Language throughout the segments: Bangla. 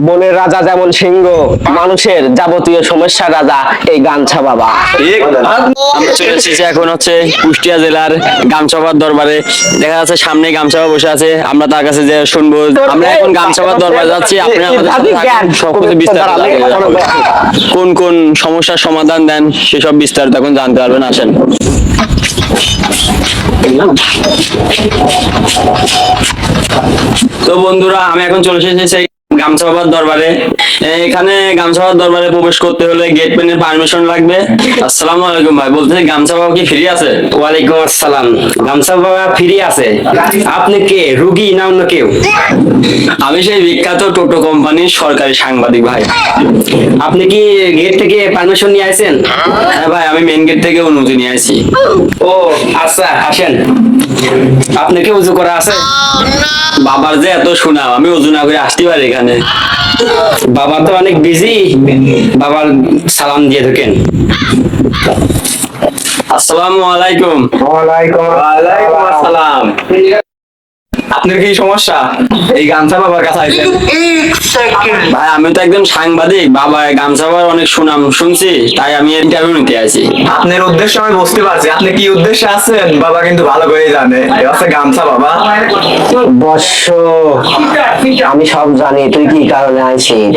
বনের রাজা যেমন সিংহ, মানুষের যাবতীয় সমস্যার রাজা এই গামছা বাবা। আমরা চলে এসেছি এখন হচ্ছে কুষ্টিয়া জেলার গামছাবাদ দরবারে। দেখা যাচ্ছে সামনে গামছাবা বসে আছে, আমরা তার কাছে যে শুনবো। আমরা এখন গামছাবাদ দরবারে যাচ্ছি, আপনি আমাদের সাথে থাকুন, সবকিছু বিস্তারিত কোন কোন সমস্যার সমাধান দেন সেসব বিস্তারিত এখন জানতে পারবেন। আসেন। তো বন্ধুরা, আমি এখন চলে এসেছি গামছাবাদ দরবারে। এখানে গামছাবাদ দরবারে প্রবেশ করতে হলে গেট ম্যানের পারমিশন লাগবে। আসসালামু আলাইকুম ভাই, বলতেছি গামছা বাবা কি ফ্রি আছে? ওয়ালাইকুম আসসালাম। গামছা বাবা ফ্রি আছে। আপনি কে, রুগী না অন্য কেউ? আমি সেই বিখ্যাত টোটো কোম্পানির সরকারি সাংবাদিক ভাই। আপনি কি গেট থেকে পারমিশন নিয়ে আসেন? হ্যাঁ ভাই, আমি মেন গেট থেকে অনুমতি নিয়ে আসি। ও আচ্ছা, আসেন। আপনি কি উজু করা আছে? বাবার যে এত সুনাম, আমি ওজু না করে আসতে পারি এখানে। বাবা তো অনেক বিজি, বাবার সালাম দিয়ে ঢোকেন। আসসালামু আলাইকুম। ওয়ালাইকুম আসসালাম। আপনার কি সমস্যা? এই গামছা বাবার কাছে আইছেন? ভাই আমি তো একজন সাংবাদিক, বাবা গামছা বাবার অনেক সুনাম শুনছি, তাই আমি ইন্টারভিউ নিতে আছি। আপনার উদ্দেশ্য আমি বুঝতে পারছি, আপনি কি উদ্দেশ্যে আছেন বাবা কিন্তু ভালো করেই জানে। এ হচ্ছে গামছা বাবা। বর্ষ, আমি সব জানি তুই কি কারণে আইছিস।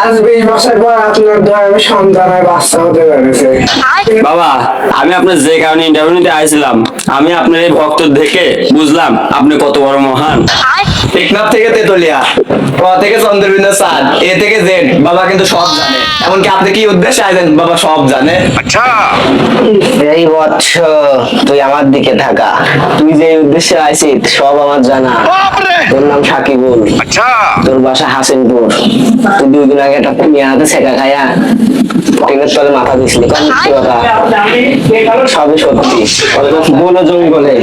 আজ 20 বছর পর আপনার দয়ামে সন্তানের বাচ্চা হতে পেরেছে। বাবা, আমি আপনার যে কারণে ইন্টারভিউ নিতে আইছিলাম, আমি আপনার এই ভক্ত দেখে বুঝলাম আপনি কত বড় মহান। টেকনাফ থেকে তেতুলিয়া, ক থেকে চন্দ্রবিন্দু চাঁদ, এ থেকে জেড, বাবা কিন্তু সব জানে। এমনকি আপনি কি উদ্দেশ্যে আছেন বাবা সব জানে। এই বৎস, তুই আমার দিকে থাকা, তুই যে উদ্দেশ্যে আইছিস সব আমার জানা। তোর নাম সাকিবুল, তোর বাসা হাসিনপুর। তুই 2 দিন আগে একটা মেয়াদে ছেঁকা খায়া ট্রেনের তলে মাথা দিছিলি, কথা সবই সত্যি। বন জঙ্গলে,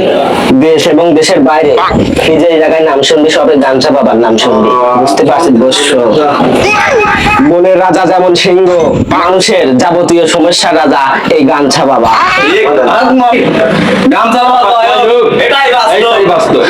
দেশ এবং দেশের বাইরে, এই যে জায়গায় নাম শুনবি সবে গামছা বাবার নাম শুনবি। বুঝতে পারছিস বৎস? বনের রাজা যেমন সিংহ, মানুষের যাবতীয় সমস্যার রাজা এই গামছা বাবা। গামছা বাবা এটাই বাস্তব।